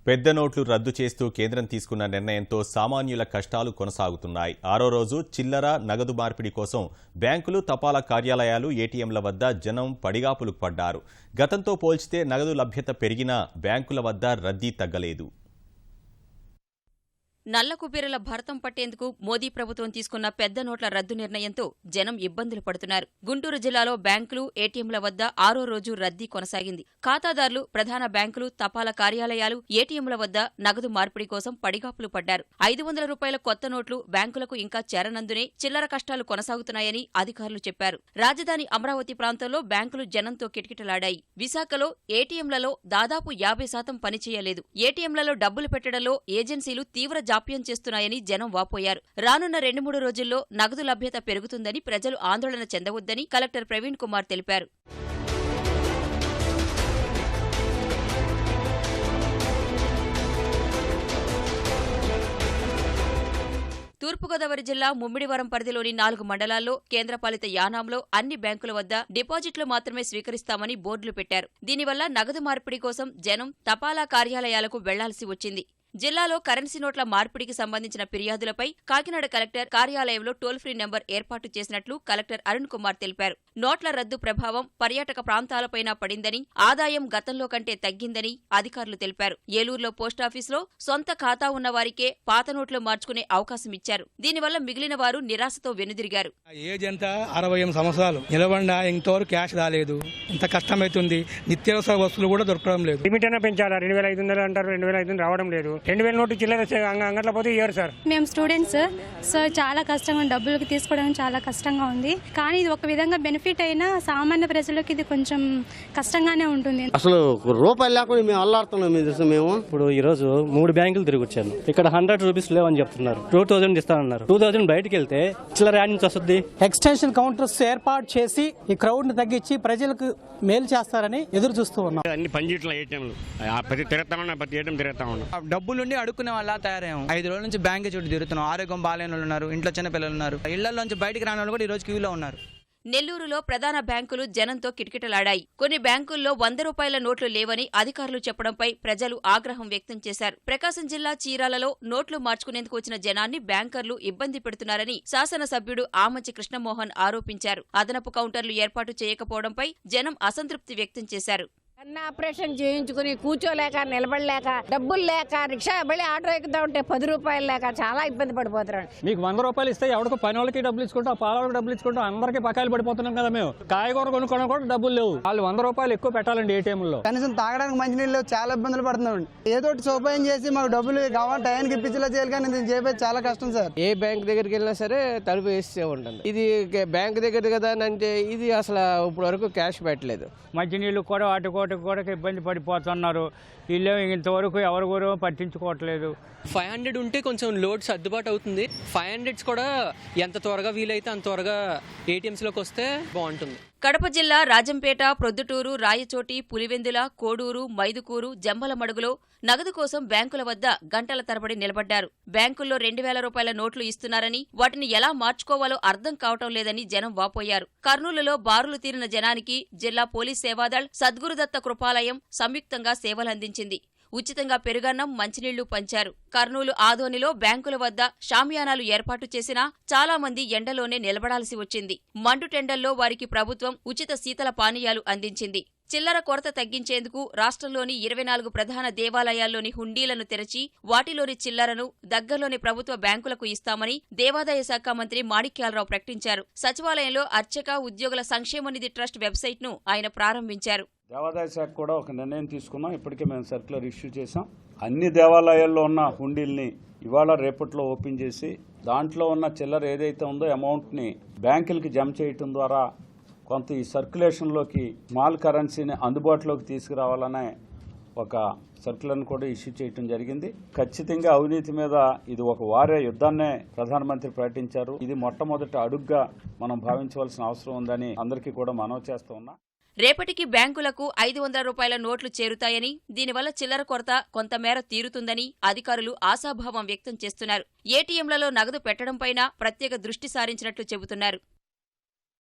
పెద్ద నోట్లు రద్దు చేస్తూ కేంద్రం తీసుకున్న నిర్ణయంతో సామాన్యుల కష్టాలు కొనసాగుతున్నాయి. ఆరో రోజు చిల్లర నగదు మార్పిడి కోసం బ్యాంకులు, తపాలా కార్యాలయాలు, ఏటీఎంల వద్ద జనం పడిగాపులకు పడ్డారు. గతంతో పోల్చితే నగదు లభ్యత పెరిగినా బ్యాంకుల వద్ద రద్దీ తగ్గలేదు. నల్ల కుబేరుల భరతం పట్టేందుకు మోదీ ప్రభుత్వం తీసుకున్న పెద్ద నోట్ల రద్దు నిర్ణయంతో జనం ఇబ్బందులు పడుతున్నారు. గుంటూరు జిల్లాలో బ్యాంకులు, ఏటీఎంల వద్ద ఆరో రోజు రద్దీ కొనసాగింది. ఖాతాదారులు ప్రధాన బ్యాంకులు, తపాలా కార్యాలయాలు, ఏటీఎంల వద్ద నగదు మార్పిడి కోసం పడిగాపులు పడ్డారు. 500 రూపాయల కొత్త నోట్లు బ్యాంకులకు ఇంకా చేరనందునే చిల్లర కష్టాలు కొనసాగుతున్నాయని అధికారులు చెప్పారు. రాజధాని అమరావతి ప్రాంతంలో బ్యాంకులు జనంతో కిటకిటలాడాయి. విశాఖలో ఏటీఎంలలో దాదాపు 50% పనిచేయలేదు. ఏటీఎంలలో డబ్బులు పెట్టడంలో ఏజెన్సీలు తీవ్ర జాప్యం చేస్తున్నాయని జనం వాపోయారు. రానున్న 2-3 రోజుల్లో నగదు లభ్యత పెరుగుతుందని, ప్రజలు ఆందోళన చెందవద్దని కలెక్టర్ ప్రవీణ్ కుమార్ తెలిపారు. తూర్పుగోదావరి జిల్లా ముమ్మిడివరం పరిధిలోని 4 మండలాల్లో కేంద్రపాలిత యానాంలో అన్ని బ్యాంకుల వద్ద డిపాజిట్లు మాత్రమే స్వీకరిస్తామని బోర్డులు పెట్టారు. దీనివల్ల నగదు మార్పిడి కోసం జనం తపాలా కార్యాలయాలకు వెళ్లాల్సి వచ్చింది. జిల్లాలో కరెన్సీ నోట్ల మార్పిడికి సంబంధించిన ఫిర్యాదులపై కాకినాడ కలెక్టర్ కార్యాలయంలో టోల్ ఫ్రీ నెంబర్ ఏర్పాటు చేసినట్లు కలెక్టర్ అరుణ్ కుమార్ తెలిపారు. నోట్ల రద్దు ప్రభావం పర్యాటక ప్రాంతాలపైన పడిందని, ఆదాయం గతంలో కంటే తగ్గిందని అధికారులు తెలిపారు. ఏలూరులో పోస్టాఫీసులో సొంత ఖాతా ఉన్న వారికే పాత నోట్లు మార్చుకునే అవకాశం ఇచ్చారు. దీనివల్ల మిగిలిన వారు నిరాశతో వెనుదిరిగారు. ఏజ్ ఎంత 60 సంవత్సరాలు నిలబండా ఇంతవరకు క్యాష్ రాలేదు. ఇంత కష్టమైతుంది. నిత్యావసర వస్తువులు కూడా దొరకడం లేదు. లిమిట్ అయినా పెంచాలా? 2500 అంటారు, 2500 రావడం లేదు. 2000 నోటు చిల్లర అంగట్లో పోతే ఇయ్యారు సార్. మేము స్టూడెంట్స్ సార్, చాలా కష్టంగా డబ్బులకి తీసుకోవడం చాలా కష్టంగా ఉంది. కానీ ఇది ఒక విధంగా బెనిఫిట్ అయినా సామాన్య ప్రజలకు ఇది కొంచెం కష్టంగానే ఉంటుంది. అసలు రూపాయలు లేకుండా మేము అల్లాడుతున్నాం. మేము ఇప్పుడు ఈ రోజు 3 బ్యాంకులు తిరిగి వచ్చాను. ఇక్కడ 100 రూపీస్ లేవని చెప్తున్నారు. 2000 ఇస్తానన్నారు. 2000 బయటకు వెళ్తే చిల్లర యాడ్ నుంచి వస్తుంది. ఎక్స్టెన్షన్ కౌంటర్స్ ఏర్పాటు చేసి ఈ క్రౌడ్ ని తగ్గించి ప్రజలకు మేలు చేస్తారని ఎదురు చూస్తూ ఉన్నాం. అన్ని పనిచేయట్ల ఏటీఎంలు ప్రతి ఏటీఎం తిరుగుతా ఉన్నాం. డబ్బులుండి అడుక్కునే వాళ్ళ తయారయ్యాం. 5 రోజుల నుంచి బ్యాంక్ చుట్టూ తిరుగుతున్నాం. ఆరోగ్యం బాగాలేని వాళ్ళు ఉన్నారు, ఇంట్లో చిన్న పిల్లలు ఉన్నారు, ఇళ్లలోంచి బయటికి రాని వాళ్ళు కూడా ఈ రోజు క్యూలో ఉన్నారు. నెల్లూరులో ప్రధాన బ్యాంకులు జనంతో కిటకిటలాడాయి. కొన్ని బ్యాంకుల్లో 100 రూపాయల నోట్లు లేవని అధికారులు చెప్పడంపై ప్రజలు ఆగ్రహం వ్యక్తం చేశారు. ప్రకాశం జిల్లా చీరాలలో నోట్లు మార్చుకునేందుకు వచ్చిన జనాన్ని బ్యాంకర్లు ఇబ్బంది పెడుతున్నారని శాసనసభ్యుడు ఆమంచి కృష్ణమోహన్ ఆరోపించారు. అదనపు కౌంటర్లు ఏర్పాటు చేయకపోవడంపై జనం అసంతృప్తి వ్యక్తం చేశారు. కన్ను ఆపరేషన్ చేయించుకుని కూర్చోలేక, నిలబడలేక, డబ్బులు లేక, రిక్షా మళ్ళీ ఆటో ఎక్కుతా ఉంటే 10 రూపాయలు లేక చాలా ఇబ్బంది పడిపోతున్నాడు. మీకు 100 రూపాయలు ఇస్తే ఎవరికి పని వాళ్ళకి డబ్బులు ఇచ్చుకుంటాం, పాల వాళ్ళకి డబ్బులు ఇచ్చుకుంటాం, అందరికీ పకాయలు పడిపోతున్నాం కదా. మేము కాయగూర కొనుక్కోవడం కూడా డబ్బులు లేవు. వాళ్ళు 100 రూపాయలు ఎక్కువ పెట్టాలండి ఏటీఎంలో. కనీసం తాగడానికి మంచినీళ్ళు చాలా ఇబ్బందులు పడుతున్నాం. ఏదో సౌపాయం చేసి మాకు డబ్బులు కావాలి టైంకి ఇప్పించేలా చేయాలి. కానీ నేను చేపేది చాలా కష్టం సార్. ఏ బ్యాంక్ దగ్గరికి వెళ్ళినా సరే తలుపు వేస్తే ఉంటుంది. ఇది బ్యాంక్ దగ్గర కదా అంటే ఇది అసలు ఇప్పుడు వరకు క్యాష్ పెట్టలేదు. మంచినీళ్ళు కూడా వాటి కూడా ఇబ్బంది పడిపోతున్నారు. వీళ్ళు ఇంతవరకు ఎవరు కూడా పట్టించుకోవట్లేదు. 500 ఉంటే కొంచెం లోడ్ సర్దుబాటు అవుతుంది. 500 కూడా ఎంత త్వరగా వీలైతే అంత త్వరగా ఏటీఎంస్లోకి వస్తే బాగుంటుంది. కడప జిల్లా రాజంపేట, ప్రొద్దుటూరు, రాయచోటి, పులివెందుల, కోడూరు, మైదుకూరు, జంబలమడుగులో నగదు కోసం బ్యాంకుల వద్ద గంటల తరబడి నిలబడ్డారు. బ్యాంకుల్లో 2000 రూపాయల నోట్లు ఇస్తున్నారని, వాటిని ఎలా మార్చుకోవాలో అర్థం కావటం లేదని జనం వాపోయారు. కర్నూలులో బారులు తీరిన జనానికి జిల్లా పోలీస్ సేవాదళ్, సద్గురుదత్త కృపాలయం సంయుక్తంగా సేవలందించింది. ఉచితంగా పెరుగన్నం, మంచినీళ్లు పంచారు. కర్నూలు ఆదోనిలో బ్యాంకుల వద్ద షామియానాలు ఏర్పాటు చేసినా చాలా మంది ఎండలోనే నిలబడాల్సి వచ్చింది. మండుటెండల్లో వారికి ప్రభుత్వం ఉచిత శీతల పానీయాలు అందించింది. చిల్లర కొరత తగ్గించేందుకు రాష్ట్రంలోని 24 ప్రధాన దేవాలయాల్లోని హుండీలను తెరచి వాటిలోని చిల్లరను దగ్గరలోని ప్రభుత్వ బ్యాంకులకు ఇస్తామని దేవాదాయ శాఖ మంత్రి మాణిక్యాలరావు ప్రకటించారు. సచివాలయంలో అర్చక ఉద్యోగుల సంక్షేమ నిధి ట్రస్ట్ వెబ్సైట్ను ఆయన ప్రారంభించారు. దేవాదాయ శాఖ కూడా ఒక నిర్ణయం తీసుకున్నాం. ఇప్పటికే మేము సర్క్యులర్ ఇష్యూ చేసాం. అన్ని దేవాలయాల్లో ఉన్న హుండీల్ని ఇవాళ రేపట్లో ఓపెన్ చేసి దాంట్లో ఉన్న చిల్లర ఏదైతే ఉందో అమౌంట్ని బ్యాంకులకి జమ చేయటం ద్వారా కొంత ఈ సర్క్యులేషన్లోకి స్మాల్ కరెన్సీని అందుబాటులోకి తీసుకురావాలనే ఒక సర్క్యులర్ను కూడా ఇష్యూ చేయడం జరిగింది. ఖచ్చితంగా అవినీతి మీద ఇది ఒక వారే యుద్ధాన్నే ప్రధానమంత్రి ప్రకటించారు. ఇది మొట్టమొదటి అడుగ్గా మనం భావించవలసిన అవసరం ఉందని అందరికీ కూడా మనవి చేస్తూ ఉన్నా. రేపటికి బ్యాంకులకు 500 రూపాయల నోట్లు చేరుతాయని, దీనివల్ల చిల్లర కొరత కొంతమేర తీరుతుందని అధికారులు ఆశాభావం వ్యక్తం చేస్తున్నారు. ఏటీఎంలలో నగదు పెట్టడంపైనా ప్రత్యేక దృష్టి సారించినట్లు చెబుతున్నారు.